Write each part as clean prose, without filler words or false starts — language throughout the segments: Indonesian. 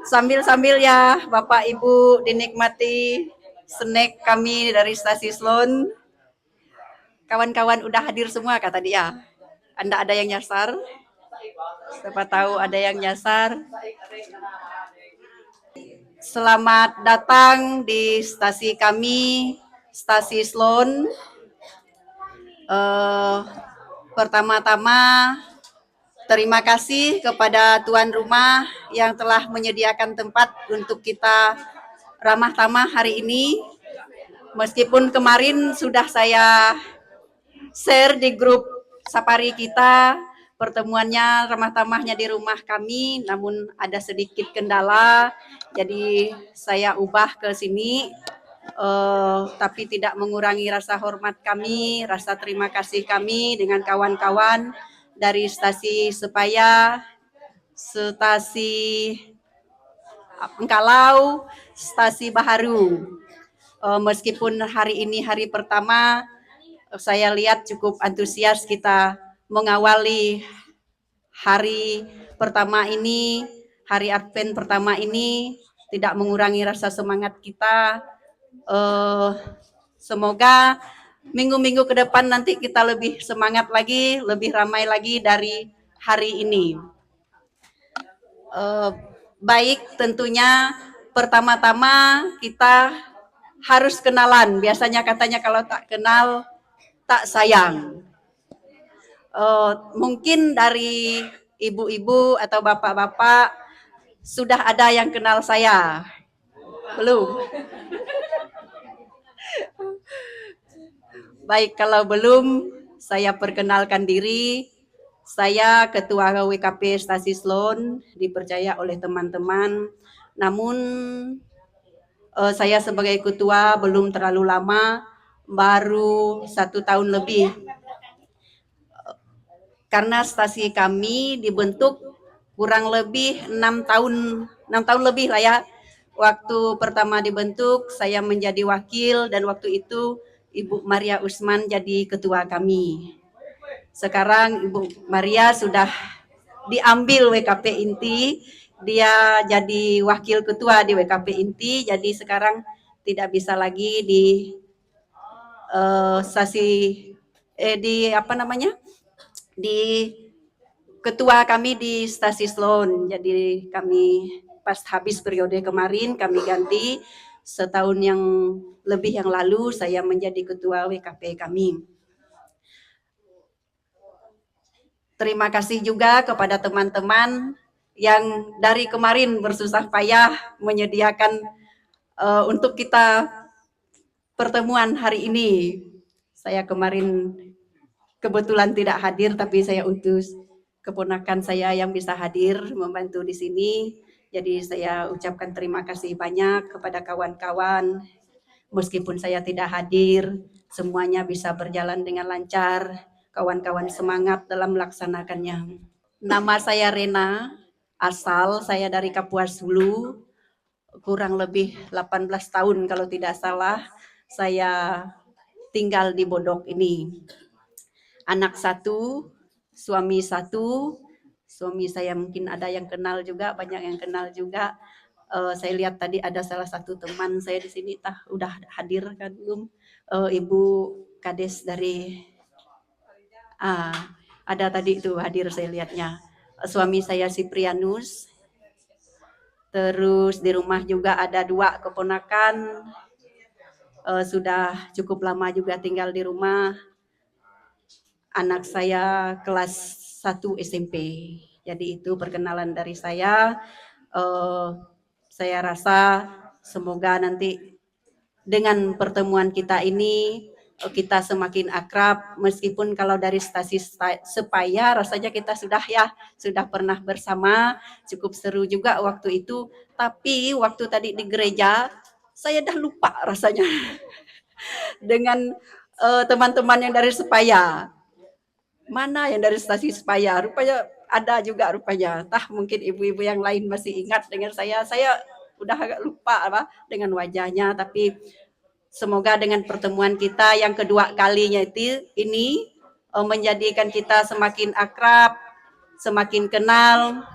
Sambil-sambil ya Bapak Ibu dinikmati snack kami dari Stasi Sloan. Kawan-kawan udah hadir semua kata dia. Anda ada yang nyasar? Siapa tahu ada yang nyasar. Selamat datang di stasi kami, Stasi Sloan. Pertama-tama terima kasih kepada tuan rumah yang telah menyediakan tempat untuk kita ramah tamah hari ini. Meskipun kemarin sudah saya share di grup Sapari kita, pertemuannya ramah tamahnya di rumah kami, namun ada sedikit kendala, jadi saya ubah ke sini. Tapi tidak mengurangi rasa hormat kami, rasa terima kasih kami dengan kawan-kawan dari stasi Sepaya, stasi Engkalau, stasi Baharu. Meskipun hari ini hari pertama, saya lihat cukup antusias kita mengawali hari pertama ini, hari Advent pertama ini, tidak mengurangi rasa semangat kita. Semoga minggu-minggu ke depan nanti kita lebih semangat lagi, lebih ramai lagi dari hari ini. Baik, tentunya pertama-tama kita harus kenalan. Biasanya katanya kalau tak kenal, tak sayang. Mungkin dari ibu-ibu atau bapak-bapak sudah ada yang kenal saya. Belum? Baik, kalau belum, saya perkenalkan diri. Saya Ketua WKP Stasi Sloan, dipercaya oleh teman-teman. Namun, saya sebagai ketua belum terlalu lama, baru 1 tahun lebih. Karena stasi kami dibentuk kurang lebih 6 tahun lebih lah ya. Waktu pertama dibentuk, saya menjadi wakil dan waktu itu Ibu Maria Usman jadi ketua kami. Sekarang Ibu Maria sudah diambil WKP Inti, dia jadi wakil ketua di WKP Inti, jadi sekarang tidak bisa lagi di di ketua kami di Stasi Sloan. Jadi kami pas habis periode kemarin kami ganti, setahun yang lebih yang lalu saya menjadi ketua WKP kami. Terima kasih juga kepada teman-teman yang dari kemarin bersusah payah menyediakan untuk kita pertemuan hari ini. Saya kemarin kebetulan tidak hadir, tapi saya utus keponakan saya yang bisa hadir membantu di sini. Jadi saya ucapkan terima kasih banyak kepada kawan-kawan. Meskipun saya tidak hadir, semuanya bisa berjalan dengan lancar. Kawan-kawan semangat dalam melaksanakannya. Nama saya Rena, asal saya dari Kapuas Hulu, kurang lebih 18 tahun kalau tidak salah, saya tinggal di Bodok ini. Anak satu, suami satu, suami saya mungkin ada yang kenal juga, banyak yang kenal juga. Saya lihat tadi ada salah satu teman saya di sini, udah hadir kan belum? Ibu Kades dari ada tadi itu hadir saya lihatnya. Suami saya Siprianus. Terus di rumah juga ada 2 keponakan. Sudah cukup lama juga tinggal di rumah. Anak saya kelas 1 SMP. Jadi itu perkenalan dari saya. Saya rasa semoga nanti dengan pertemuan kita ini kita semakin akrab, meskipun kalau dari stasi Sepaya rasanya kita sudah pernah bersama, cukup seru juga waktu itu, tapi waktu tadi di gereja saya dah lupa rasanya dengan teman-teman yang dari Sepaya. Mana yang dari stasi Sepaya? Rupanya ada juga rupanya. Mungkin ibu-ibu yang lain masih ingat dengan saya udah agak lupa dengan wajahnya, tapi semoga dengan pertemuan kita yang kedua kalinya ini menjadikan kita semakin akrab, semakin kenal.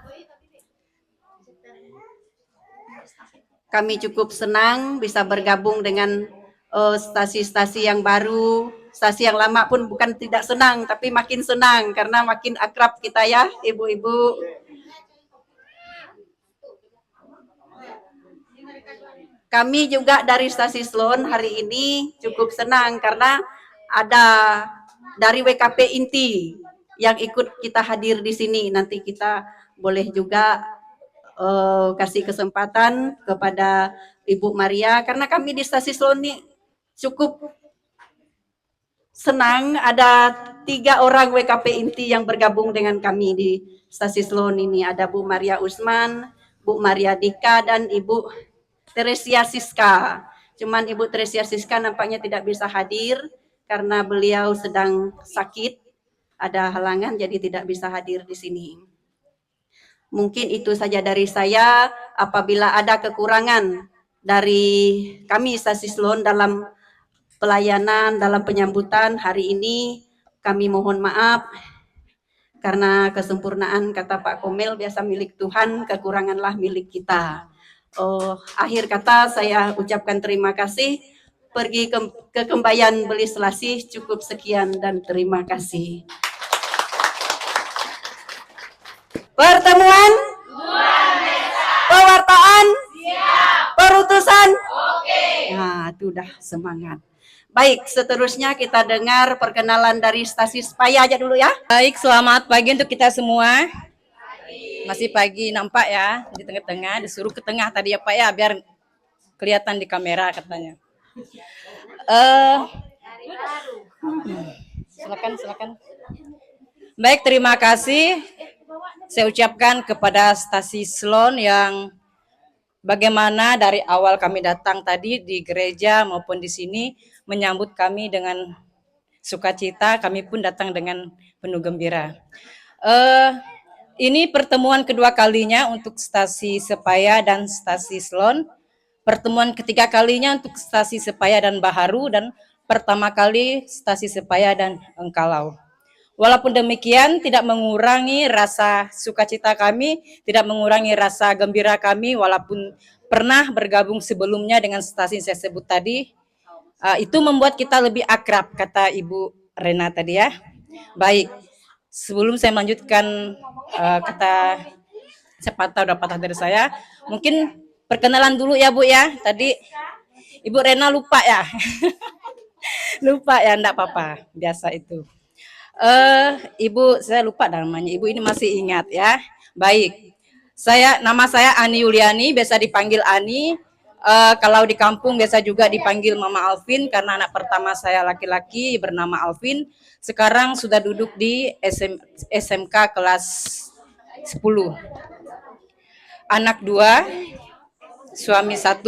Kami cukup senang bisa bergabung dengan stasi-stasi yang baru. Stasi yang lama pun bukan tidak senang, tapi makin senang karena makin akrab kita ya, ibu-ibu. Kami juga dari stasi Sloan hari ini cukup senang karena ada dari WKP inti yang ikut kita hadir di sini. Nanti kita boleh juga kasih kesempatan kepada Ibu Maria karena kami di stasi Sloan ini cukup senang ada 3 orang WKP inti yang bergabung dengan kami di stasi Sloan ini. Ada Bu Maria Usman, Bu Maria Dika, dan Ibu Teresia Siska. Cuman Ibu Teresia Siska nampaknya tidak bisa hadir karena beliau sedang sakit, ada halangan jadi tidak bisa hadir di sini. Mungkin itu saja dari saya. Apabila ada kekurangan dari kami stasi Sloan dalam pelayanan, dalam penyambutan hari ini, kami mohon maaf karena kesempurnaan kata Pak Komel biasa milik Tuhan, kekuranganlah milik kita. Akhir kata saya ucapkan terima kasih. Pergi ke Kembayan Beli Selasih, cukup sekian dan terima kasih. Pertemuan? Pewartaan? Siap. Perutusan? Oke. Nah, itu udah semangat. Baik, seterusnya kita dengar perkenalan dari stasi Sepaya aja dulu ya. Baik, selamat pagi untuk kita semua. Masih pagi nampak ya, di tengah-tengah, disuruh ke tengah tadi ya Pak ya, biar kelihatan di kamera katanya. Silakan. Baik, terima kasih. Saya ucapkan kepada stasi Sloan yang bagaimana dari awal kami datang tadi di gereja maupun di sini menyambut kami dengan sukacita, kami pun datang dengan penuh gembira. Ini pertemuan kedua kalinya untuk stasi Sepaya dan stasi Sloan. Pertemuan ketiga kalinya untuk stasi Sepaya dan Baharu, dan pertama kali stasi Sepaya dan Engkalau. Walaupun demikian tidak mengurangi rasa sukacita kami, tidak mengurangi rasa gembira kami, walaupun pernah bergabung sebelumnya dengan stasi yang saya sebut tadi. Itu membuat kita lebih akrab, kata Ibu Rena tadi ya. Baik, sebelum saya melanjutkan kata sepatah udah patah dari saya, mungkin perkenalan dulu ya Bu ya. Tadi Ibu Rena lupa ya. Lupa ya, enggak apa-apa, biasa itu. Ibu, saya lupa namanya. Ibu ini masih ingat ya. Baik. Nama saya Ani Yuliani, biasa dipanggil Ani. Kalau di kampung biasa juga dipanggil Mama Alvin karena anak pertama saya laki-laki bernama Alvin. Sekarang sudah duduk di SMK kelas 10. Anak 2, suami 1.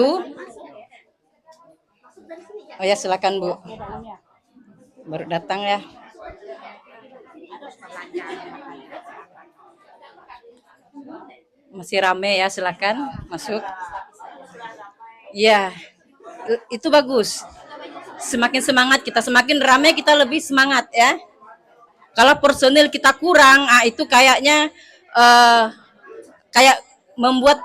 Oh ya, silakan Bu. Baru datang ya. Masih rame ya, silakan masuk. Ya, itu bagus. Semakin semangat kita, semakin rame kita lebih semangat ya. Kalau personil kita kurang, itu kayaknya kayak membuat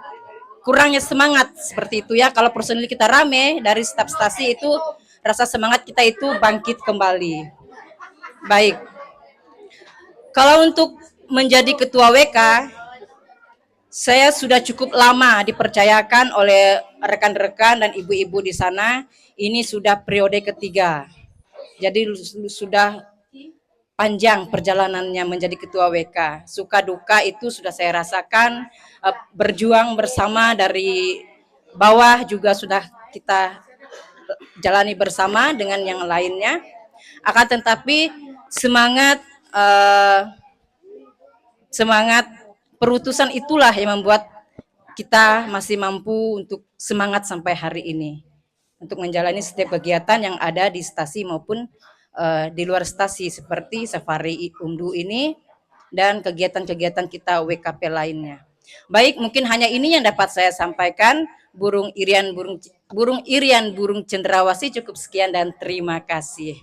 kurangnya semangat seperti itu ya. Kalau personil kita rame dari staf stasi itu rasa semangat kita itu bangkit kembali. Baik. Kalau untuk menjadi ketua WK, saya sudah cukup lama dipercayakan oleh rekan-rekan dan ibu-ibu di sana. Ini sudah periode ketiga. Jadi sudah panjang perjalanannya menjadi ketua WK. Suka duka itu sudah saya rasakan, berjuang bersama dari bawah juga sudah kita jalani bersama dengan yang lainnya. Akan tetapi semangat perutusan itulah yang membuat kita masih mampu untuk semangat sampai hari ini untuk menjalani setiap kegiatan yang ada di stasi maupun di luar stasi seperti safari undu ini dan kegiatan-kegiatan kita WKP lainnya. Baik, mungkin hanya ini yang dapat saya sampaikan. Burung irian burung cendrawasih, cukup sekian dan terima kasih.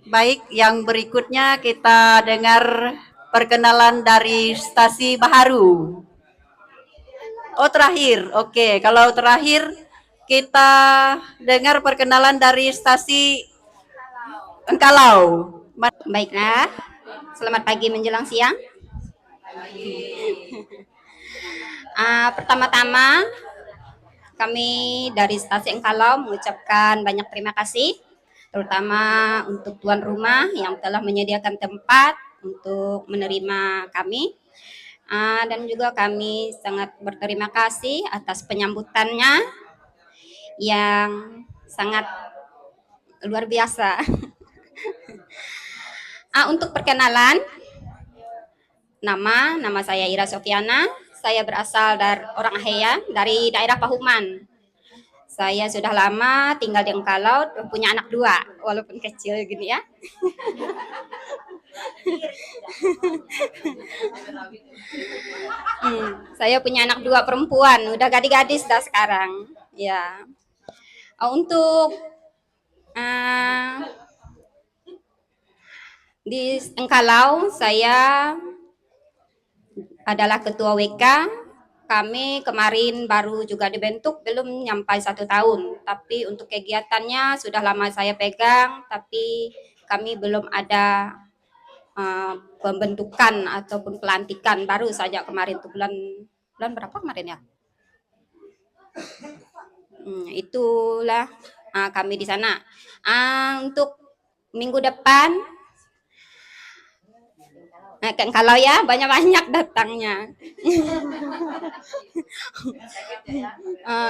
Baik, yang berikutnya kita dengar perkenalan dari stasi Baharu. Oh terakhir, oke. Kalau terakhir kita dengar perkenalan dari stasi Engkalau. Baiklah, selamat pagi menjelang siang. Pertama-tama, kami dari Stasi Engkalau mengucapkan banyak terima kasih, terutama untuk tuan rumah yang telah menyediakan tempat untuk menerima kami. Dan juga kami sangat berterima kasih atas penyambutannya yang sangat luar biasa. Untuk perkenalan, nama saya Ira Sofiana. Saya berasal dari orang Ahea, dari daerah Pahuman. Saya sudah lama tinggal di Engkalau, punya anak 2, walaupun kecil gini ya. Saya punya anak 2 perempuan, udah gadis-gadis dah sekarang. Ya. Untuk di Engkalau, saya adalah ketua WK. Kami kemarin baru juga dibentuk, belum nyampai 1 tahun. Tapi untuk kegiatannya sudah lama saya pegang, tapi kami belum ada pembentukan ataupun pelantikan, baru saja kemarin tuh bulan berapa kemarin ya? Itulah kami di sana. Untuk minggu depan kalau ya banyak-banyak datangnya.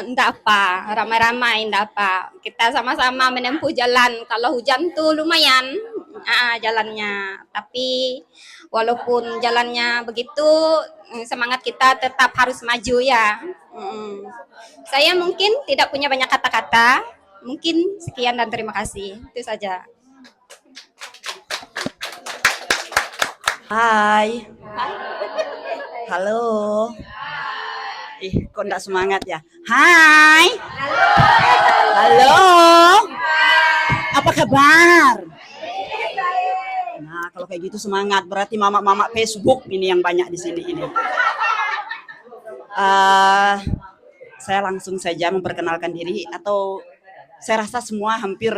Enggak apa, ramai-ramai enggak apa. Kita sama-sama menempuh jalan. Kalau hujan tuh lumayan jalannya. Tapi walaupun jalannya begitu, semangat kita tetap harus maju ya. Saya mungkin tidak punya banyak kata-kata. Mungkin sekian dan terima kasih. Itu saja. Hai. Halo. Ih, kok enggak semangat ya? Hai. Halo. Apa kabar? Nah, kalau kayak gitu semangat. Berarti mama-mama Facebook ini yang banyak di sini ini. Saya langsung saja memperkenalkan diri, atau saya rasa semua hampir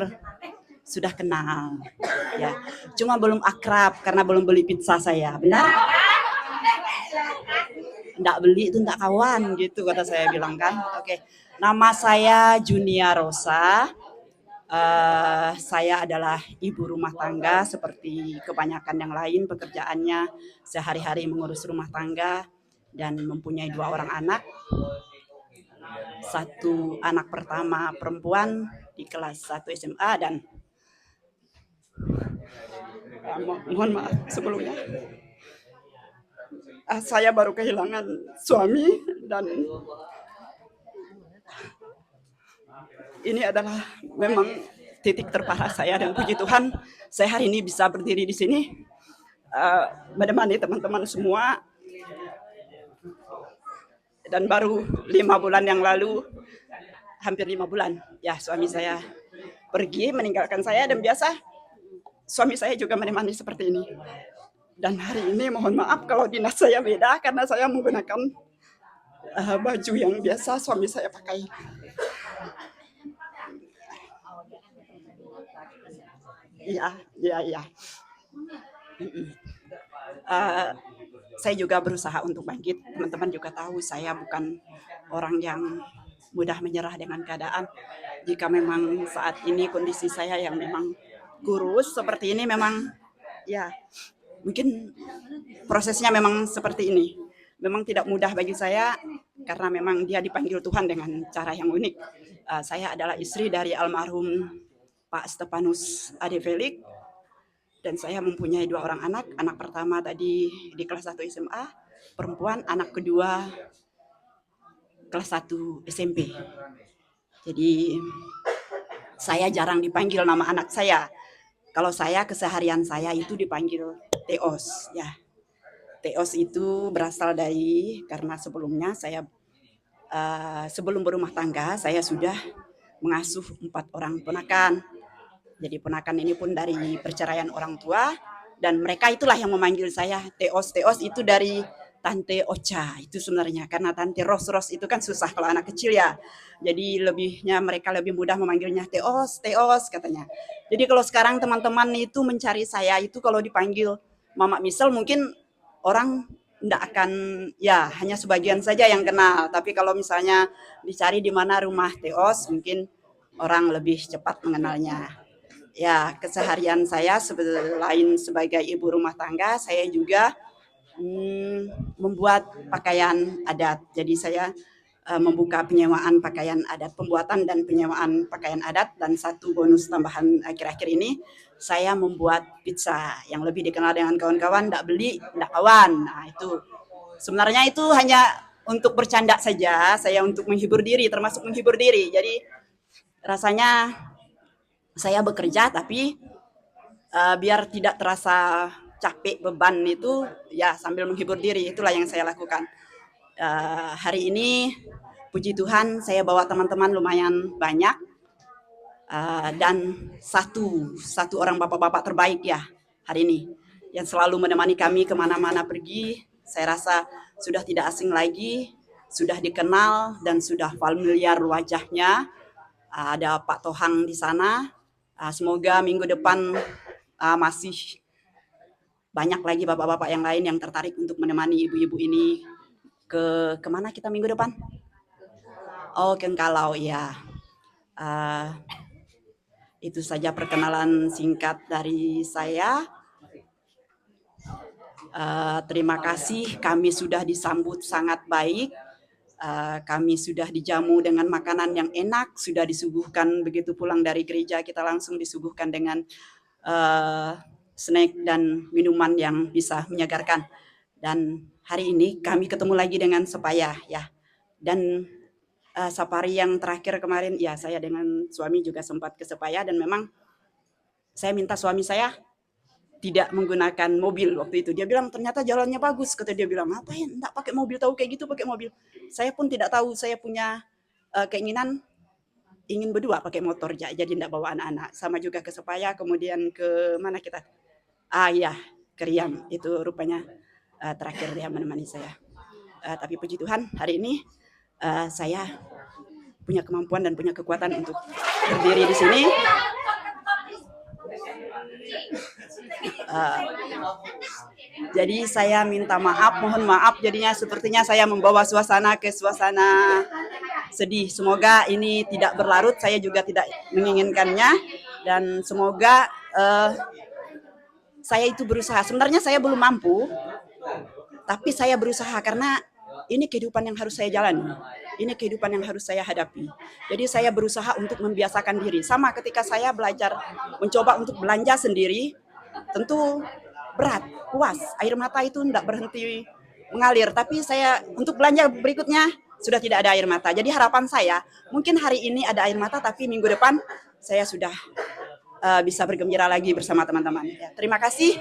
sudah kenal, ya. Cuma belum akrab karena belum beli pizza saya, benar? Nggak beli itu nggak kawan, gitu kata saya bilang kan. Oke, nama saya Junia Rosa. Saya adalah ibu rumah tangga seperti kebanyakan yang lain. Pekerjaannya sehari-hari mengurus rumah tangga dan mempunyai 2 orang anak. 1 anak pertama perempuan di kelas 1 SMA dan mohon maaf sebelumnya, saya baru kehilangan suami dan ini adalah memang titik terparah saya, dan puji Tuhan saya hari ini bisa berdiri di sini menemani teman-teman semua. Dan baru 5 bulan yang lalu, hampir 5 bulan ya, suami saya pergi meninggalkan saya, dan biasa suami saya juga menemani seperti ini. Dan hari ini mohon maaf kalau dinas saya beda karena saya menggunakan baju yang biasa suami saya pakai. Iya. Saya juga berusaha untuk bangkit. Teman-teman juga tahu saya bukan orang yang mudah menyerah dengan keadaan. Jika memang saat ini kondisi saya yang memang kurus seperti ini, memang ya mungkin prosesnya memang seperti ini. Memang tidak mudah bagi saya karena memang dia dipanggil Tuhan dengan cara yang unik. Saya adalah istri dari almarhum Pak Stefanus Ade Felix, dan saya mempunyai 2 orang anak. Anak pertama tadi di kelas 1 SMA, perempuan. Anak kedua kelas 1 SMP. Jadi saya jarang dipanggil nama anak saya. Kalau saya, keseharian saya itu dipanggil Teos, ya. Teos itu berasal dari, karena sebelumnya saya sebelum berumah tangga saya sudah mengasuh 4 orang ponakan. Jadi ponakan ini pun dari perceraian orang tua. Dan mereka itulah yang memanggil saya Teos. Teos itu dari Tante Ocha itu sebenarnya, karena Tante Ros itu kan susah kalau anak kecil ya. Jadi mereka lebih mudah memanggilnya Teos, Teos katanya. Jadi kalau sekarang teman-teman itu mencari saya itu kalau dipanggil Mama Misel mungkin orang tidak akan, ya hanya sebagian saja yang kenal. Tapi kalau misalnya dicari di mana rumah Teos, mungkin orang lebih cepat mengenalnya. Ya, keseharian saya selain sebagai ibu rumah tangga, saya juga membuat pakaian adat. Jadi saya membuka penyewaan pakaian adat, pembuatan dan penyewaan pakaian adat, dan satu bonus tambahan akhir-akhir ini, saya membuat pizza yang lebih dikenal dengan kawan-kawan, ndak beli, ndak kawan. Nah itu sebenarnya itu hanya untuk bercanda saja, saya untuk menghibur diri, termasuk menghibur diri. Jadi rasanya saya bekerja tapi biar tidak terasa capek beban itu ya sambil menghibur diri, itulah yang saya lakukan. Hari ini puji Tuhan saya bawa teman-teman lumayan banyak dan satu orang bapak-bapak terbaik ya hari ini yang selalu menemani kami kemana-mana pergi. Saya rasa sudah tidak asing lagi, sudah dikenal dan sudah familiar wajahnya. Ada Pak Tohang di sana. Semoga minggu depan masih banyak lagi bapak-bapak yang lain yang tertarik untuk menemani ibu-ibu ini kemana kita minggu depan? Oh, ke Engkalau ya. Itu saja perkenalan singkat dari saya. Terima kasih, kami sudah disambut sangat baik. Kami sudah dijamu dengan makanan yang enak, sudah disuguhkan begitu pulang dari gereja kita langsung disuguhkan dengan snack dan minuman yang bisa menyegarkan. Dan hari ini kami ketemu lagi dengan Sepaya ya. Dan safari yang terakhir kemarin ya saya dengan suami juga sempat ke Sepaya, dan memang saya minta suami saya tidak menggunakan mobil waktu itu. Dia bilang ternyata jalannya bagus, kata dia bilang, apa ya enggak pakai mobil, tahu kayak gitu pakai mobil. Saya pun tidak tahu, saya punya keinginan ingin berdua pakai motor, jadi enggak bawa anak-anak. Sama juga ke Sepaya, kemudian ke mana kita? Iya, ke Riam. Itu rupanya terakhir dia menemani saya. Tapi puji Tuhan hari ini saya punya kemampuan dan punya kekuatan untuk berdiri di sini. Jadi saya minta maaf, mohon maaf jadinya sepertinya saya membawa suasana ke suasana sedih. Semoga ini tidak berlarut, saya juga tidak menginginkannya, dan semoga saya itu berusaha. Sebenarnya saya belum mampu, tapi saya berusaha karena ini kehidupan yang harus saya jalani. Ini kehidupan yang harus saya hadapi. Jadi saya berusaha untuk membiasakan diri. Sama ketika saya belajar, mencoba untuk belanja sendiri, tentu berat, puas. Air mata itu tidak berhenti mengalir. Tapi saya untuk belanja berikutnya sudah tidak ada air mata. Jadi harapan saya, mungkin hari ini ada air mata, tapi minggu depan saya sudah bisa bergembira lagi bersama teman-teman. Ya, terima kasih.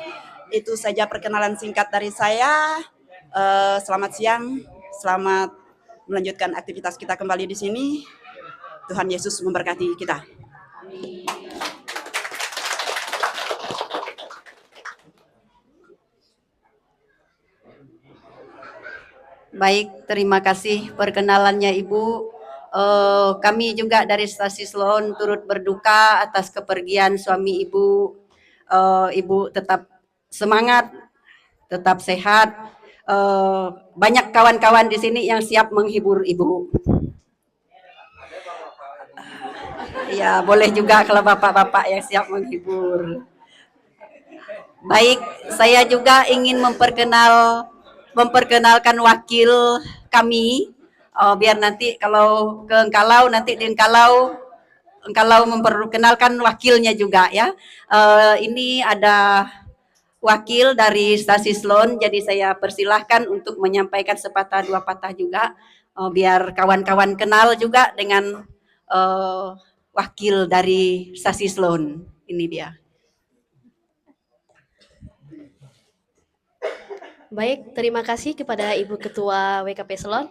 Itu saja perkenalan singkat dari saya. Selamat siang, selamat melanjutkan aktivitas kita kembali di sini. Tuhan Yesus memberkati kita. Baik, terima kasih perkenalannya Ibu. Kami juga dari Stasi Sloan turut berduka atas kepergian suami Ibu. Ibu tetap semangat, tetap sehat. Banyak kawan-kawan di sini yang siap menghibur Ibu. Ya, boleh juga kalau bapak-bapak yang siap menghibur. Baik, saya juga ingin memperkenalkan wakil kami. Biar nanti kalau ke Engkalau, nanti di Engkalau memperkenalkan wakilnya juga ya. Ini ada wakil dari Stasi Sloan, jadi saya persilahkan untuk menyampaikan sepatah dua patah juga, biar kawan-kawan kenal juga dengan wakil dari Stasi Sloan. Ini dia. Baik, terima kasih kepada Ibu Ketua WKP Sloan.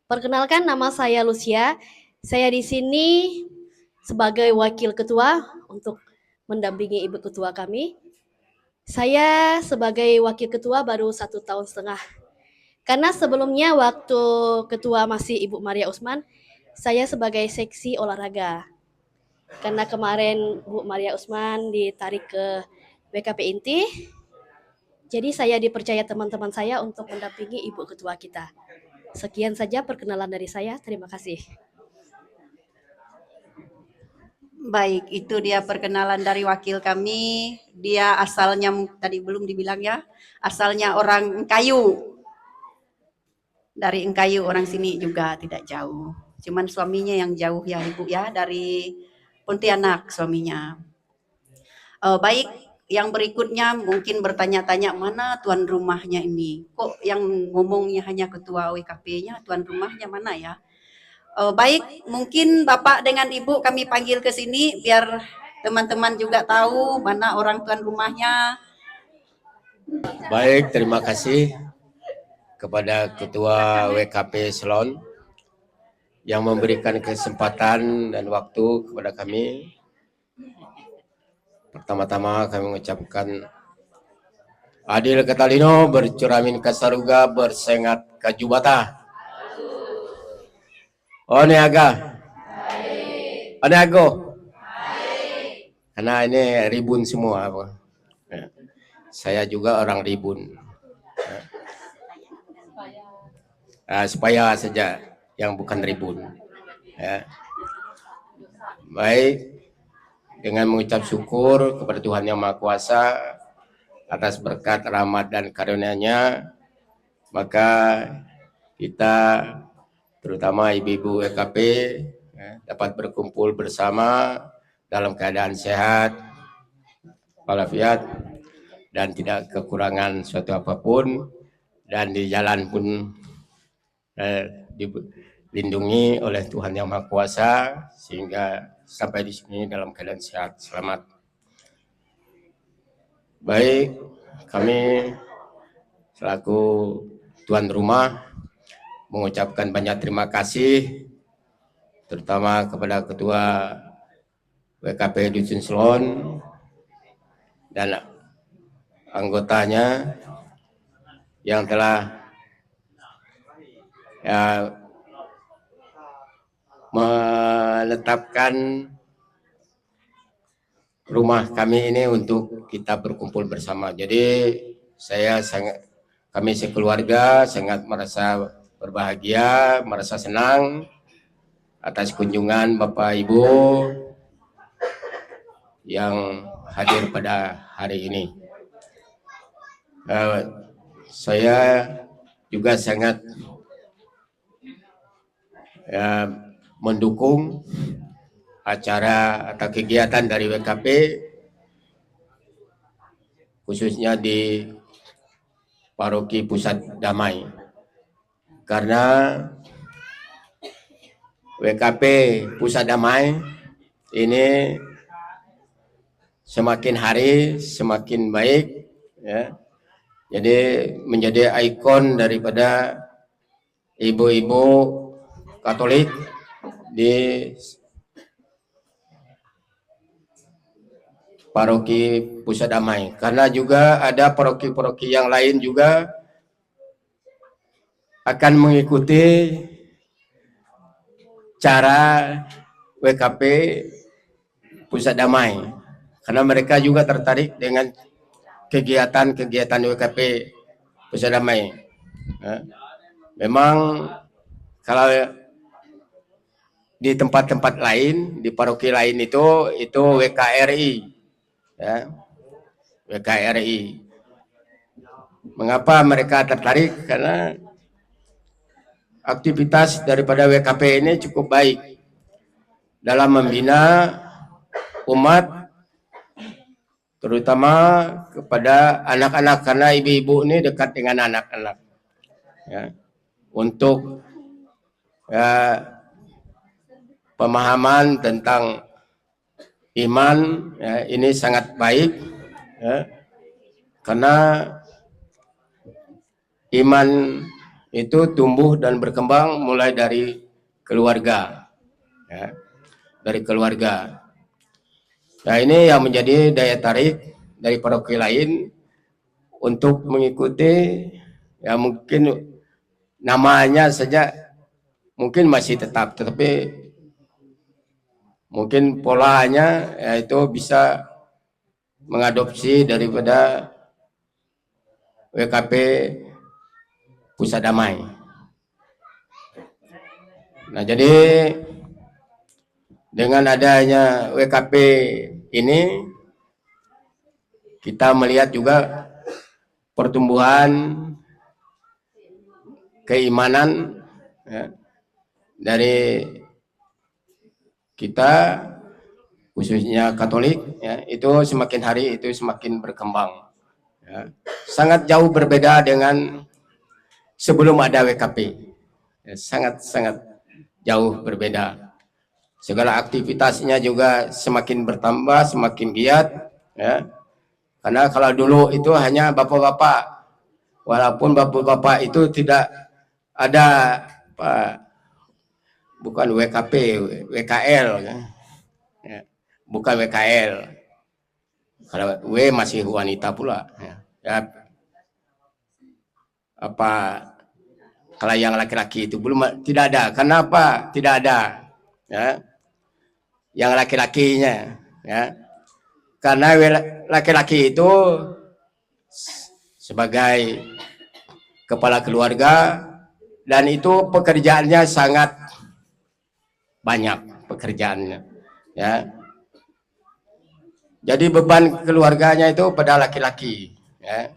Perkenalkan, nama saya Lucia. Saya di sini sebagai wakil ketua untuk mendampingi Ibu Ketua kami. Saya sebagai wakil ketua baru 1,5 tahun. Karena sebelumnya waktu ketua masih Ibu Maria Usman, saya sebagai seksi olahraga. Karena kemarin Bu Maria Usman ditarik ke WKP Inti, jadi saya dipercaya teman-teman saya untuk mendampingi Ibu Ketua kita. Sekian saja perkenalan dari saya. Terima kasih. Baik, itu dia perkenalan dari wakil kami. Dia asalnya tadi belum dibilang ya, asalnya orang Engkayu. Dari Engkayu, orang sini juga tidak jauh. Cuman suaminya yang jauh ya Ibu ya, dari Pontianak suaminya. Baik, yang berikutnya mungkin bertanya-tanya mana tuan rumahnya ini. Kok yang ngomongnya hanya ketua WKP-nya, tuan rumahnya mana ya? Baik, mungkin Bapak dengan Ibu kami panggil ke sini biar teman-teman juga tahu mana orang tuan rumahnya. Baik, terima kasih kepada Ketua WKP Selon yang memberikan kesempatan dan waktu kepada kami. Pertama-tama kami mengucapkan adil katalino, bercuramin kasaruga, bersengat kajubata. Oneaga. Oneago. Karena ini ribun semua. Saya juga orang ribun. Supaya saja yang bukan ribun. Ya. Baik, dengan mengucap syukur kepada Tuhan Yang Maha Kuasa atas berkat rahmat dan karunia-Nya, maka kita terutama ibu-ibu WKP dapat berkumpul bersama dalam keadaan sehat, walafiat, dan tidak kekurangan suatu apapun, dan di jalan pun dilindungi oleh Tuhan Yang Maha Kuasa sehingga sampai di sini dalam keadaan sehat, selamat. Baik, kami selaku tuan rumah mengucapkan banyak terima kasih terutama kepada Ketua WKP Dusun Selon dan anggotanya yang telah menetapkan rumah kami ini untuk kita berkumpul bersama. Jadi kami sekeluarga sangat merasa berbahagia, merasa senang atas kunjungan Bapak Ibu yang hadir pada hari ini. Saya juga sangat mendukung acara atau kegiatan dari WKP, khususnya di Paroki Pusat Damai, karena WKP Pusat Damai ini semakin hari semakin baik, ya. Jadi menjadi ikon daripada ibu-ibu Katolik di Paroki Pusat Damai, karena juga ada paroki-paroki yang lain juga akan mengikuti cara WKP Pusat Damai, karena mereka juga tertarik dengan kegiatan-kegiatan WKP Pusat Damai. Memang kalau di tempat-tempat lain, di paroki lain itu WKRI, ya, WKRI. Mengapa mereka tertarik? Karena aktivitas daripada WKP ini cukup baik dalam membina umat, terutama kepada anak-anak, karena ibu-ibu ini dekat dengan anak-anak, ya, untuk pemahaman tentang iman, ya, ini sangat baik, ya, karena iman itu tumbuh dan berkembang mulai dari keluarga, ya, dari keluarga. Nah, ini yang menjadi daya tarik dari paroki lain untuk mengikuti, ya mungkin namanya saja mungkin masih tetap, tetapi mungkin polanya yaitu bisa mengadopsi daripada WKP Pusat Damai. Nah, jadi dengan adanya WKP ini, kita melihat juga pertumbuhan keimanan ya, dari kita khususnya Katolik ya, itu semakin hari itu semakin berkembang ya. Sangat jauh berbeda dengan sebelum ada WKP ya, sangat jauh berbeda. Segala aktivitasnya juga semakin bertambah, semakin giat ya. Karena kalau dulu itu hanya bapak-bapak, walaupun bapak-bapak itu tidak ada bukan WKP, WKL ya. Bukan WKL. Kalau W masih wanita pula ya. Ya, apa kalau yang laki-laki itu belum, tidak ada. Kenapa tidak ada ya yang laki-lakinya ya? Karena laki-laki itu sebagai kepala keluarga dan itu pekerjaannya sangat banyak pekerjaannya ya. Jadi beban keluarganya itu pada laki-laki ya.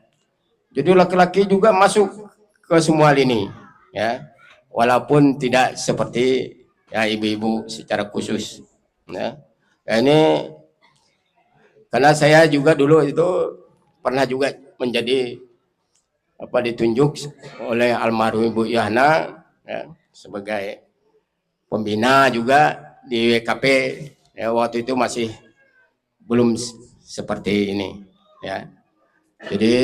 Jadi laki-laki juga masuk ke semua lini ya. Walaupun tidak seperti ya ibu-ibu secara khusus ya. Ya, ini karena saya juga dulu itu pernah juga menjadi ditunjuk oleh almarhum Ibu Yana ya, sebagai pembina juga di WKP ya, waktu itu masih belum seperti ini ya. Jadi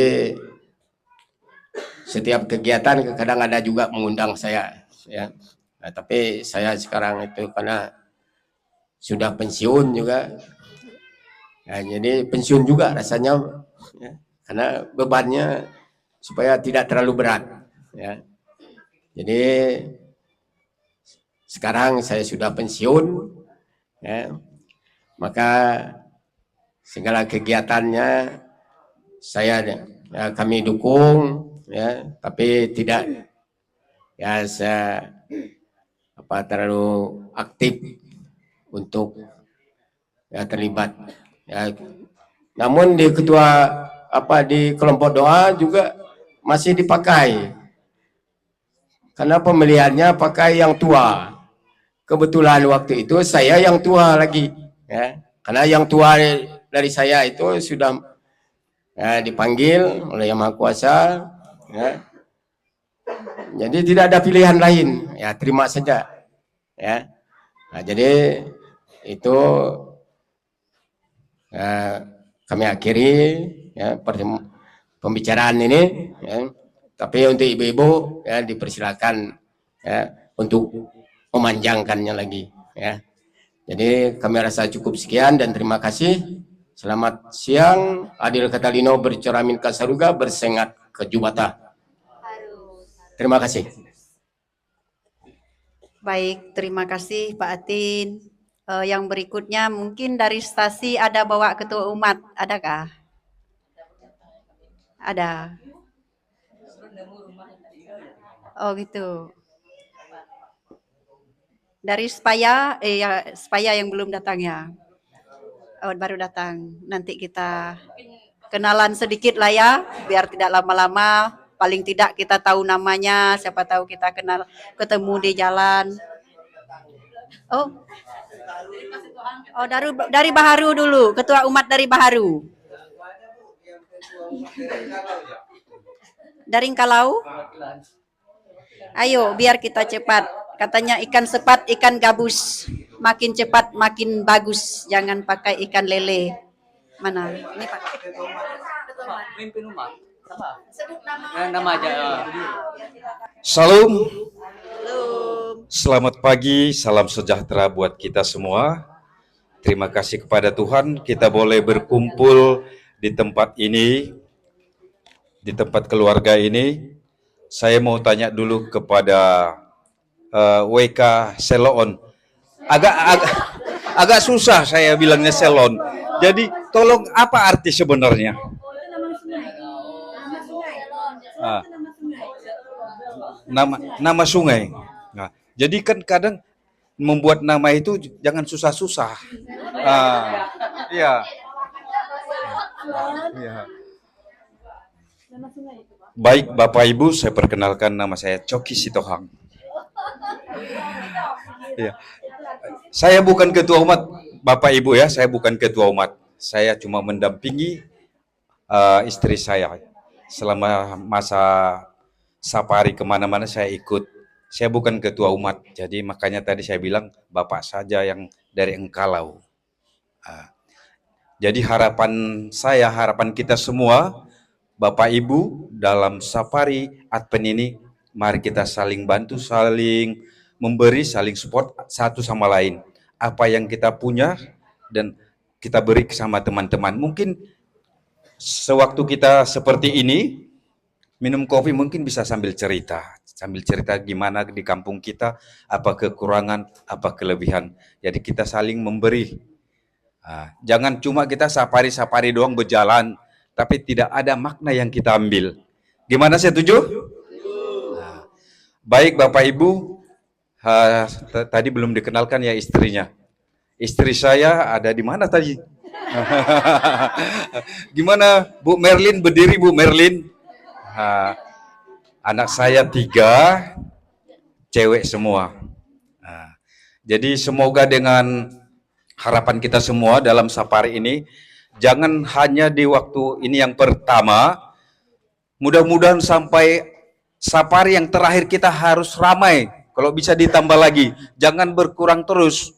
setiap kegiatan kadang ada juga mengundang saya ya. Nah, tapi saya sekarang itu karena sudah pensiun juga ya, jadi pensiun juga rasanya ya, karena bebannya supaya tidak terlalu berat ya. Jadi sekarang saya sudah pensiun ya, maka segala kegiatannya saya ya, kami dukung ya, tapi tidak ya saya terlalu aktif untuk ya terlibat ya. Namun di ketua di kelompok doa juga masih dipakai karena pemilihannya pakai yang tua. Kebetulan waktu itu saya yang tua lagi ya, karena yang tua dari saya itu sudah ya, dipanggil oleh Yang Maha Kuasa ya. Jadi tidak ada pilihan lain ya, terima saja ya. Nah, jadi itu kami akhiri ya pembicaraan ini ya. Tapi untuk ibu-ibu ya dipersilakan ya untuk memanjangkannya lagi ya. Jadi kami rasa cukup sekian dan terima kasih. Selamat siang. Adil Katalino berceramin kasaruga bersengat ke Jubata. Terima kasih. Baik, terima kasih Pak Atin. Yang berikutnya mungkin dari stasi ada bawa ketua umat, adakah? Ada. Oh gitu. Dari Spaya, ya Spaya yang belum datang ya. Oh, baru datang. Nanti kita kenalan sedikit lah ya, biar tidak lama-lama. Paling tidak kita tahu namanya, siapa tahu kita kenal, ketemu di jalan. Oh, dari Baharu dulu, ketua umat dari Baharu. Dari Kalau. Ayo, biar kita cepat. Katanya ikan sepat, ikan gabus. Makin cepat, makin bagus. Jangan pakai ikan lele. Mana? Ini Pak. Pimpin umat. Nama aja. Salam. Selamat pagi, salam sejahtera buat kita semua. Terima kasih kepada Tuhan kita boleh berkumpul di tempat ini di tempat keluarga ini, saya mau tanya dulu kepada WK Seloon. Agak susah saya bilangnya Selon. Jadi tolong apa arti sebenarnya? Ah, nama sungai. Nah, jadi kan kadang membuat nama itu jangan susah-susah. Iya. Iya. Baik Bapak Ibu, saya perkenalkan, nama saya Coki Sitohang. Iya. Saya bukan ketua umat, Bapak Ibu ya, saya bukan ketua umat. Saya cuma mendampingi istri saya. Selama masa safari kemana-mana saya ikut. Saya bukan ketua umat, jadi makanya tadi saya bilang Bapak saja yang dari Engkalau. Jadi harapan saya, harapan kita semua, Bapak Ibu, dalam safari Advent ini, mari kita saling bantu, saling memberi, saling support satu sama lain. Apa yang kita punya dan kita beri sama teman-teman. Mungkin sewaktu kita seperti ini, minum kopi mungkin bisa sambil cerita gimana di kampung kita, apa kekurangan, apa kelebihan. Jadi kita saling memberi. Jangan cuma kita safari-safari doang berjalan, tapi tidak ada makna yang kita ambil. Gimana, setuju? Baik Bapak Ibu, tadi belum dikenalkan ya istrinya. Istri saya ada di mana tadi? Gimana Bu Merlin, berdiri Bu Merlin? Anak saya 3, cewek semua. Jadi semoga dengan harapan kita semua dalam safari ini, jangan hanya di waktu ini yang pertama, mudah-mudahan sampai safari yang terakhir kita harus ramai. Kalau bisa ditambah lagi, jangan berkurang terus.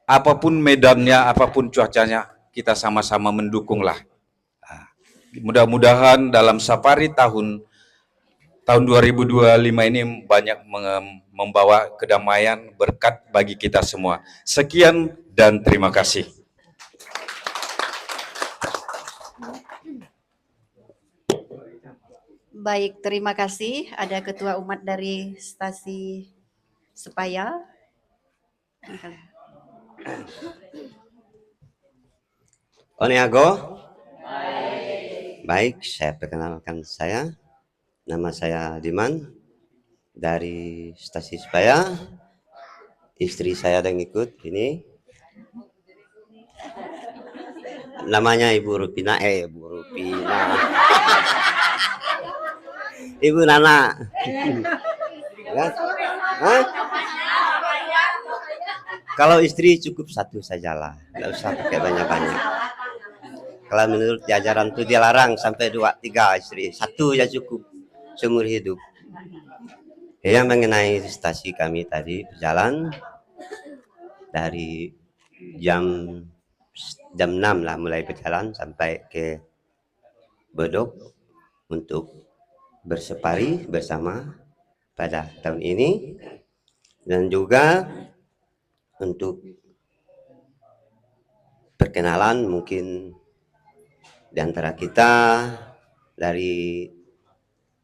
Apapun medannya, apapun cuacanya, kita sama-sama mendukunglah. Mudah-mudahan dalam safari tahun 2025 ini banyak membawa kedamaian, berkat bagi kita semua. Sekian dan terima kasih. Baik, terima kasih. Ada ketua umat dari Stasi Sepaya. Oneago. Baik, saya perkenalkan nama saya Diman dari Stasi Sepaya. Istri saya dan ikut ini. Namanya Ibu Rupina, Ibu Nana. Kalau istri cukup satu sajalah, nggak usah pakai banyak-banyak. Kalau menurut ajaran itu dia larang sampai 2-3 istri, satu ya cukup seumur hidup. Yang mengenai stasi kami tadi berjalan dari jam 6 lah mulai berjalan sampai ke Bedok untuk bersafari bersama pada tahun ini, dan juga untuk perkenalan mungkin di antara kita dari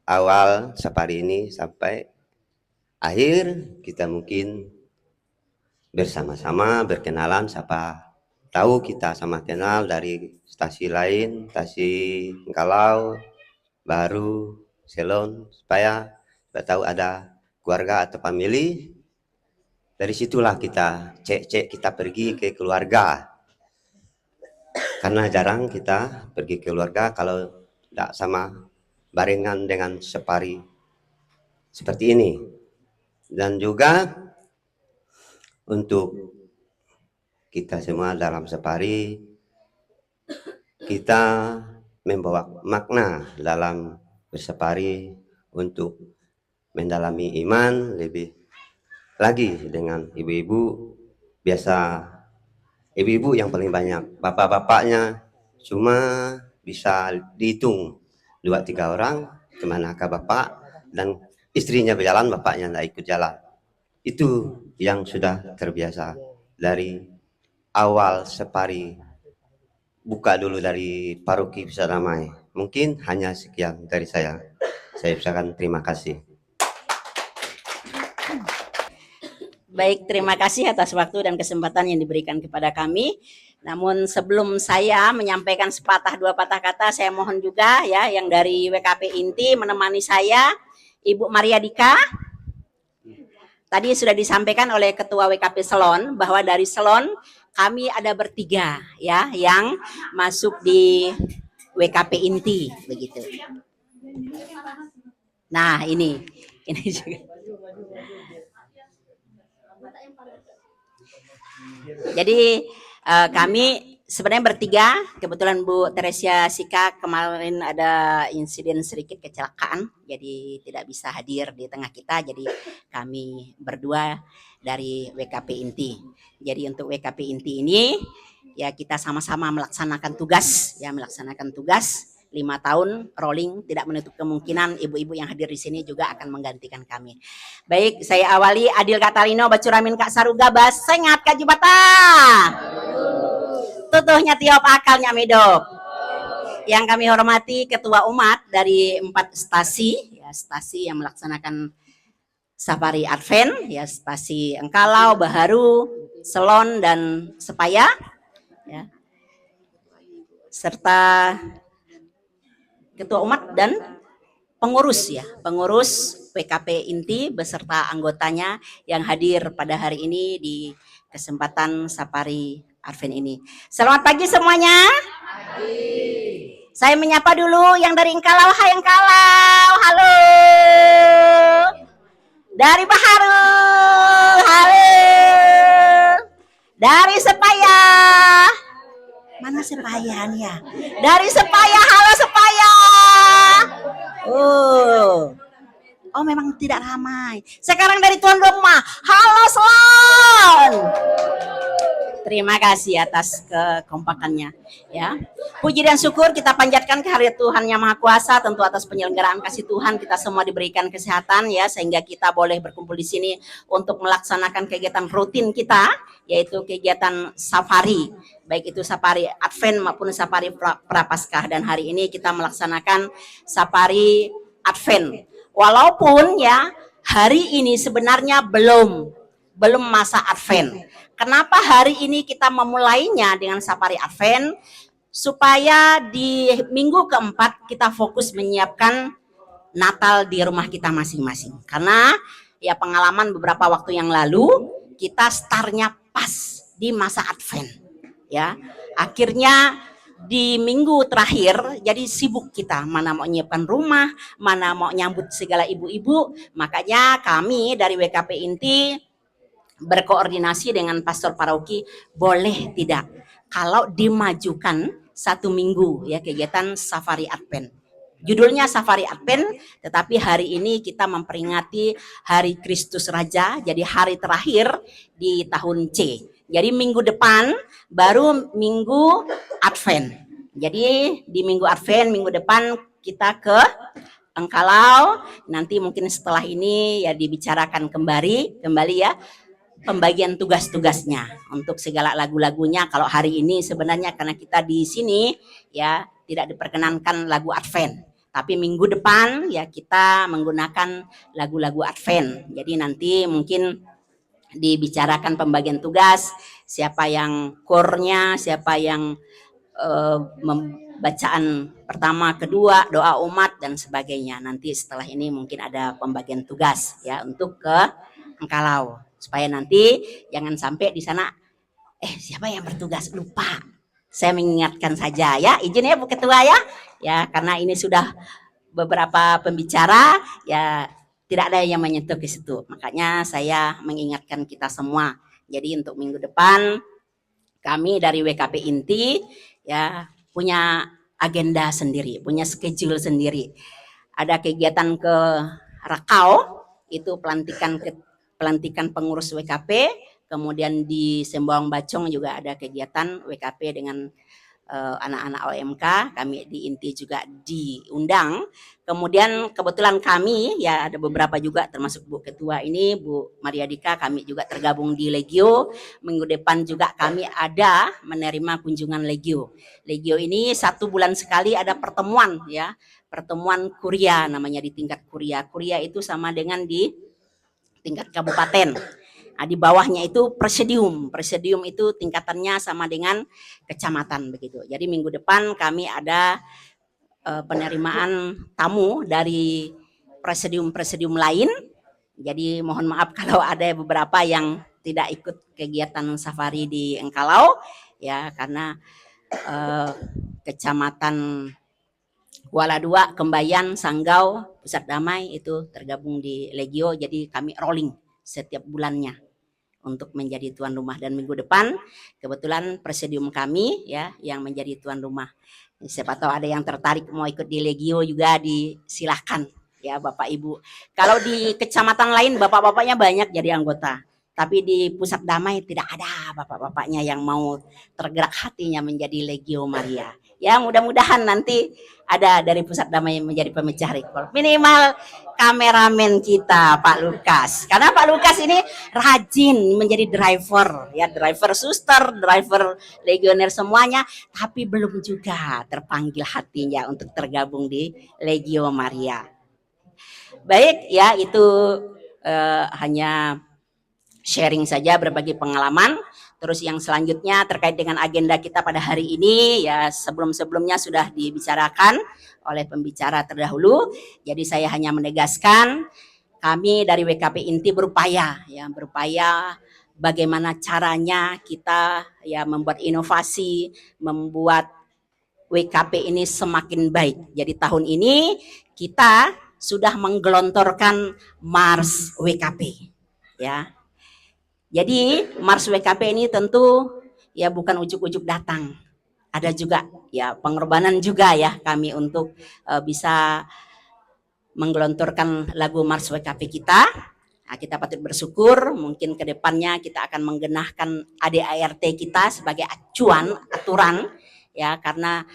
awal safari ini sampai akhir, kita mungkin bersama-sama berkenalan, siapa tahu kita sama kenal dari stasi lain, stasi Engkalau, Baru, Selon, supaya tahu ada keluarga atau family. Dari situlah kita cek kita pergi ke keluarga. Karena jarang kita pergi ke keluarga kalau tidak sama barengan dengan safari seperti ini. Dan juga untuk kita semua dalam safari, kita membawa makna dalam bersafari untuk mendalami iman lebih lagi dengan ibu-ibu. Biasa ibu-ibu yang paling banyak, bapak-bapaknya cuma bisa dihitung 2-3 orang, kemanakah bapak, dan istrinya berjalan, bapaknya tidak ikut jalan. Itu yang sudah terbiasa dari awal safari. Buka dulu dari paroki Bisa Damai. Mungkin hanya sekian dari saya. Saya ucapkan terima kasih. Baik, terima kasih atas waktu dan kesempatan yang diberikan kepada kami. Namun sebelum saya menyampaikan sepatah dua patah kata, saya mohon juga ya yang dari WKP Inti menemani saya, Ibu Maria Dika. Tadi sudah disampaikan oleh Ketua WKP Selon bahwa dari Selon kami ada bertiga ya yang masuk di WKP Inti begitu. Nah, ini juga. Jadi kami sebenarnya bertiga, kebetulan Bu Teresia Sika kemarin ada insiden sedikit kecelakaan, jadi tidak bisa hadir di tengah kita, jadi kami berdua dari WKP Inti. Jadi untuk WKP Inti ini ya kita sama-sama melaksanakan tugas, 5 tahun rolling, tidak menutup kemungkinan ibu-ibu yang hadir di sini juga akan menggantikan kami. Baik, saya awali Adil Katarino Bacuramin Kak Saruga Basengat Kak Jubata. Tutuhnya tiop akalnya medok. Yang kami hormati Ketua Umat dari 4 stasi, ya stasi yang melaksanakan Safari Advent, ya stasi Engkalau, Baharu, Selon dan Sepaya, ya. Serta Ketua Umat dan pengurus WKP Inti beserta anggotanya yang hadir pada hari ini di kesempatan Safari Advent ini. Selamat pagi semuanya. Saya menyapa dulu yang dari Engkalau, hai Engkalau, halo. Dari Baharu, halo. Dari Sepaya, mana Sepayanya? Dari Sepaya, halo Sepaya. Oh memang tidak ramai. Sekarang dari tuan rumah, halo Selon. Terima kasih atas kekompakannya ya. Puji dan syukur kita panjatkan kehadirat Tuhan Yang Maha Kuasa, tentu atas penyelenggaraan kasih Tuhan kita semua diberikan kesehatan ya, sehingga kita boleh berkumpul di sini untuk melaksanakan kegiatan rutin kita, yaitu kegiatan safari, baik itu safari Advent maupun safari Prapaskah, dan hari ini kita melaksanakan safari Advent. Walaupun ya hari ini sebenarnya belum masa Advent. Kenapa hari ini kita memulainya dengan safari Advent? Supaya di minggu keempat kita fokus menyiapkan Natal di rumah kita masing-masing. Karena ya pengalaman beberapa waktu yang lalu kita startnya pas di masa Advent. Ya, akhirnya di minggu terakhir jadi sibuk kita, mana mau menyiapkan rumah, mana mau nyambut segala ibu-ibu. Makanya kami dari WKP Inti berkoordinasi dengan pastor paroki, boleh tidak kalau dimajukan 1 minggu ya kegiatan Safari Advent. Judulnya Safari Advent, tetapi hari ini kita memperingati Hari Kristus Raja, jadi hari terakhir di tahun C. Jadi minggu depan baru minggu Advent. Jadi di minggu Advent, minggu depan kita ke Engkalau. Nanti mungkin setelah ini ya dibicarakan kembali ya pembagian tugas-tugasnya untuk segala lagu-lagunya. Kalau hari ini sebenarnya karena kita di sini ya tidak diperkenankan lagu Advent, tapi minggu depan ya kita menggunakan lagu-lagu Advent. Jadi nanti mungkin dibicarakan pembagian tugas, siapa yang kornya, siapa yang bacaan pertama, kedua, doa umat dan sebagainya. Nanti setelah ini mungkin ada pembagian tugas ya untuk ke Engkalau. Supaya nanti jangan sampai di sana siapa yang bertugas lupa. Saya mengingatkan saja ya, izin ya Bu Ketua ya. Ya, karena ini sudah beberapa pembicara ya tidak ada yang menyentuh ke situ. Makanya saya mengingatkan kita semua. Jadi untuk minggu depan kami dari WKP Inti ya punya agenda sendiri, punya schedule sendiri. Ada kegiatan ke Rakau, itu pelantikan pengurus WKP, kemudian di Sembawang Bacong juga ada kegiatan WKP dengan anak-anak OMK, kami di Inti juga diundang. Kemudian kebetulan kami ya ada beberapa juga termasuk Bu Ketua ini, Bu Maria Dika, kami juga tergabung di Legio. Minggu depan juga kami ada menerima kunjungan Legio. Legio ini 1 bulan sekali ada pertemuan ya, pertemuan kuria namanya di tingkat kuria. Kuria itu sama dengan di tingkat kabupaten. Nah, di bawahnya itu presidium. Presidium itu tingkatannya sama dengan kecamatan begitu. Jadi minggu depan kami ada penerimaan tamu dari presidium-presidium lain. Jadi mohon maaf kalau ada beberapa yang tidak ikut kegiatan safari di Engkalau ya, karena kecamatan Kuala Dua, Kembayan, Sanggau, Pusat Damai itu tergabung di Legio. Jadi kami rolling setiap bulannya untuk menjadi tuan rumah, dan minggu depan kebetulan presidium kami ya yang menjadi tuan rumah. Siapa tahu ada yang tertarik mau ikut di Legio juga, disilahkan ya Bapak Ibu. Kalau di kecamatan lain bapak-bapaknya banyak jadi anggota, tapi di Pusat Damai tidak ada bapak-bapaknya yang mau tergerak hatinya menjadi Legio Maria. Ya mudah-mudahan nanti ada dari Pusat Damai menjadi pemecah rekor. Minimal kameramen kita Pak Lukas. Karena Pak Lukas ini rajin menjadi driver, ya driver suster, driver legioner semuanya, tapi belum juga terpanggil hatinya untuk tergabung di Legio Maria. Baik ya, itu hanya sharing saja, berbagi pengalaman. Terus yang selanjutnya terkait dengan agenda kita pada hari ini ya, sebelum-sebelumnya sudah dibicarakan oleh pembicara terdahulu. Jadi saya hanya menegaskan kami dari WKP Inti berupaya bagaimana caranya kita ya membuat inovasi, membuat WKP ini semakin baik. Jadi tahun ini kita sudah menggelontorkan Mars WKP ya. Jadi Mars WKP ini tentu ya bukan ujuk-ujuk datang. Ada juga ya pengorbanan juga ya kami untuk bisa menggelontorkan lagu Mars WKP kita. Nah, kita patut bersyukur, mungkin ke depannya kita akan menggenahkan ADART kita sebagai acuan, aturan ya, karena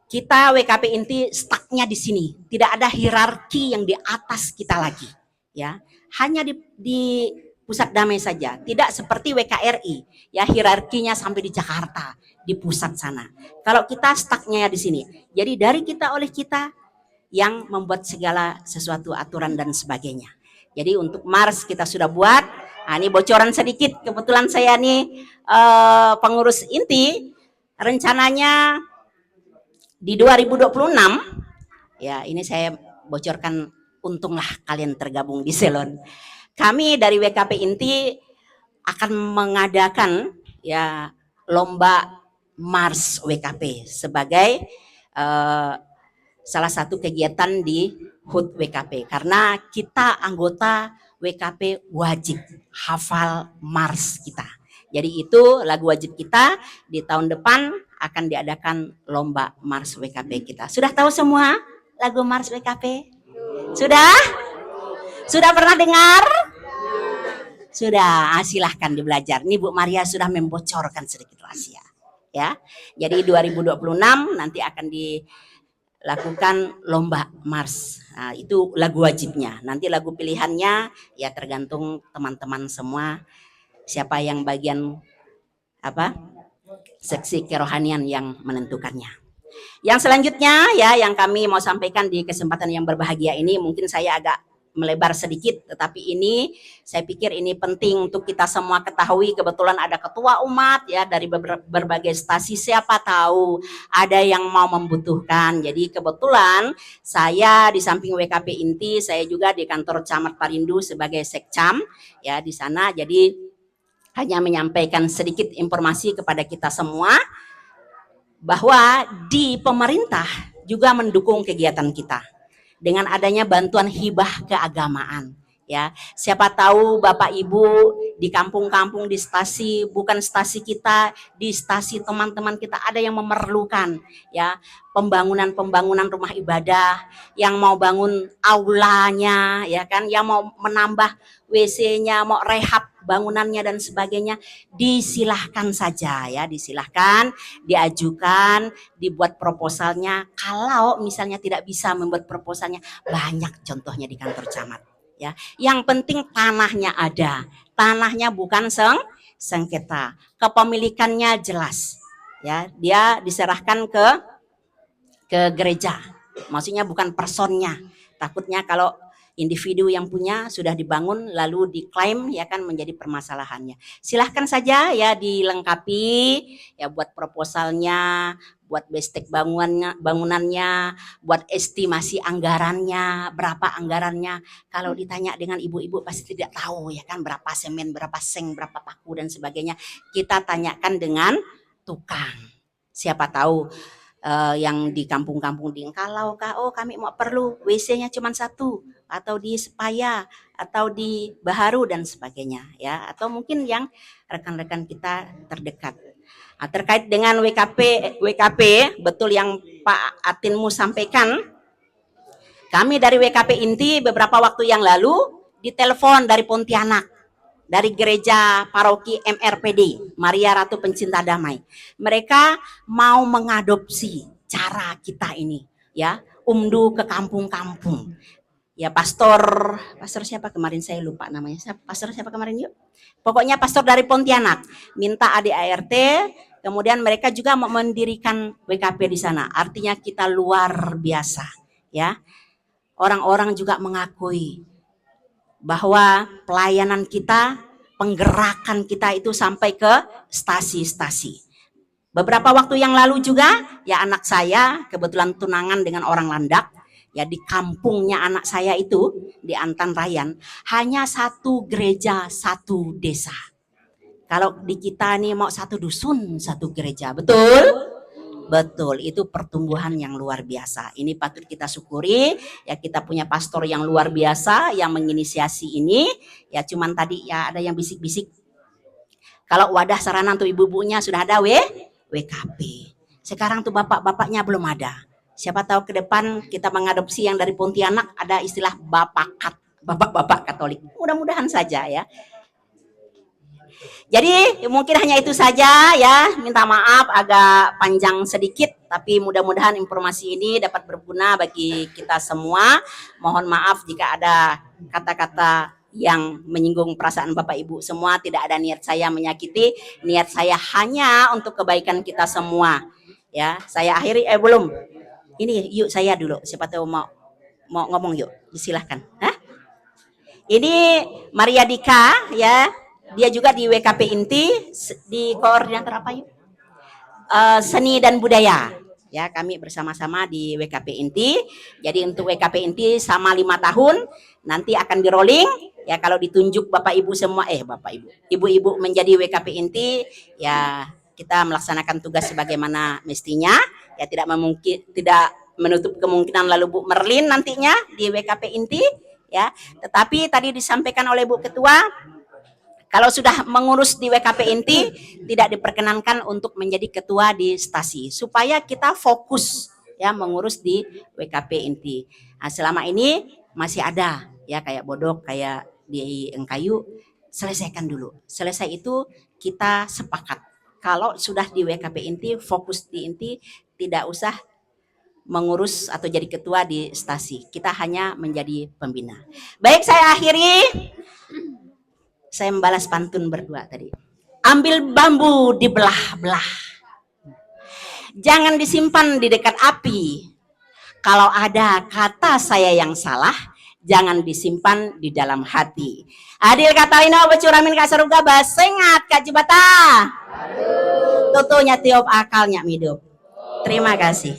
kita WKP Inti stucknya di sini. Tidak ada hierarki yang di atas kita lagi ya. Hanya di Pusat Damai saja, tidak seperti WKRI ya, hierarkinya sampai di Jakarta, di pusat sana. Kalau kita stucknya di sini. Jadi dari kita oleh kita yang membuat segala sesuatu aturan dan sebagainya. Jadi untuk Mars kita sudah buat. Nah, ini bocoran sedikit, kebetulan saya nih pengurus Inti, rencananya di 2026 ya, ini saya bocorkan, untunglah kalian tergabung di Selon. Kami dari WKP Inti akan mengadakan ya lomba Mars WKP sebagai salah satu kegiatan di HUT WKP, karena kita anggota WKP wajib hafal Mars kita. Jadi itu lagu wajib kita. Di tahun depan akan diadakan lomba Mars WKP kita. Sudah tahu semua lagu Mars WKP? Sudah? Sudah pernah dengar? Sudah, silahkan dibelajar. Ini Bu Maria sudah membocorkan sedikit rahasia. Ya, jadi 2026 nanti akan dilakukan lomba Mars. Nah, itu lagu wajibnya. Nanti lagu pilihannya ya tergantung teman-teman semua siapa yang bagian seksi kerohanian yang menentukannya. Yang selanjutnya ya yang kami mau sampaikan di kesempatan yang berbahagia ini, mungkin saya agak melebar sedikit, tetapi ini saya pikir ini penting untuk kita semua ketahui. Kebetulan ada ketua umat ya dari berbagai stasi, siapa tahu ada yang mau membutuhkan. Jadi kebetulan saya di samping WKP Inti, saya juga di kantor Camat Parindu sebagai sekcam ya di sana. Jadi hanya menyampaikan sedikit informasi kepada kita semua bahwa di pemerintah juga mendukung kegiatan kita dengan adanya bantuan hibah keagamaan ya. Siapa tahu Bapak Ibu di kampung-kampung, di stasi, bukan stasi kita, di stasi teman-teman kita ada yang memerlukan ya pembangunan rumah ibadah, yang mau bangun aulanya ya kan, yang mau menambah WC-nya, mau rehab bangunannya dan sebagainya, disilahkan saja ya, disilahkan, diajukan, dibuat proposalnya. Kalau misalnya tidak bisa membuat proposalnya, banyak contohnya di kantor camat ya. Yang penting tanahnya ada, tanahnya bukan sengketa, kepemilikannya jelas ya, dia diserahkan ke gereja, maksudnya bukan personnya. Takutnya kalau individu yang punya sudah dibangun lalu diklaim ya kan menjadi permasalahannya. Silahkan saja ya dilengkapi ya, buat proposalnya, buat bestek bangunannya, buat estimasi anggarannya, berapa anggarannya. Kalau ditanya dengan ibu-ibu pasti tidak tahu ya kan, berapa semen, berapa seng, berapa paku dan sebagainya. Kita tanyakan dengan tukang. Siapa tahu yang di kampung-kampung di Engkalau, oh kami mau perlu WC-nya cuma satu, atau di Sepaya, atau di Baharu dan sebagainya ya, atau mungkin yang rekan-rekan kita terdekat. Nah, terkait dengan WKP betul yang Pak Atinmu sampaikan, kami dari WKP Inti beberapa waktu yang lalu ditelepon dari Pontianak, dari gereja paroki MRPD, Maria Ratu Pencinta Damai. Mereka mau mengadopsi cara kita ini ya, umdu ke kampung-kampung. Ya pastor siapa kemarin saya lupa namanya. Pastor siapa kemarin yuk? Pokoknya pastor dari Pontianak minta ADART, kemudian mereka juga mau mendirikan WKP di sana. Artinya kita luar biasa ya. Orang-orang juga mengakui bahwa pelayanan kita, penggerakan kita itu sampai ke stasi-stasi. Beberapa waktu yang lalu juga, ya anak saya kebetulan tunangan dengan orang Landak, ya di kampungnya anak saya itu, di Antan Rayan, hanya satu gereja, satu desa. Kalau di kita nih mau satu dusun, satu gereja, betul? Betul, itu pertumbuhan yang luar biasa. Ini patut kita syukuri, ya kita punya pastor yang luar biasa yang menginisiasi ini. Ya cuman tadi ya ada yang bisik-bisik. Kalau wadah sarana untuk ibu-ibunya sudah ada WKP. Sekarang tuh bapak-bapaknya belum ada. Siapa tahu ke depan kita mengadopsi yang dari Pontianak ada istilah bapak-bapak Katolik. Mudah-mudahan saja ya. Jadi mungkin hanya itu saja ya, minta maaf agak panjang sedikit, tapi mudah-mudahan informasi ini dapat berguna bagi kita semua. Mohon maaf jika ada kata-kata yang menyinggung perasaan Bapak Ibu semua, tidak ada niat saya menyakiti, niat saya hanya untuk kebaikan kita semua. Ya, saya akhiri belum. Ini yuk saya dulu, siapa tahu mau ngomong yuk, silahkan. Hah? Ini Maria Dika ya. Dia juga di WKP Inti, di koordinator apa yuk? Seni dan budaya. Ya, kami bersama-sama di WKP Inti. Jadi untuk WKP Inti sama 5 tahun, nanti akan di rolling. Ya kalau ditunjuk Bapak Ibu semua, Bapak Ibu, Ibu-ibu menjadi WKP Inti, ya kita melaksanakan tugas sebagaimana mestinya. Ya tidak menutup kemungkinan lalu Bu Merlin nantinya di WKP Inti. Ya, tetapi tadi disampaikan oleh Bu Ketua, kalau sudah mengurus di WKP Inti, tidak diperkenankan untuk menjadi ketua di stasi. Supaya kita fokus ya mengurus di WKP Inti. Nah, selama ini masih ada ya kayak Bodok, kayak di Engkayu, selesaikan dulu. Selesai itu kita sepakat. Kalau sudah di WKP Inti, fokus di Inti, tidak usah mengurus atau jadi ketua di stasi. Kita hanya menjadi pembina. Baik, saya akhiri. Saya membalas pantun berdua tadi. Ambil bambu dibelah-belah. Jangan disimpan di dekat api. Kalau ada kata saya yang salah, jangan disimpan di dalam hati. Adil Katalino becuramin kasaruga basengat Kak Jibata. Tutunya tiup akalnya hidup. Terima kasih.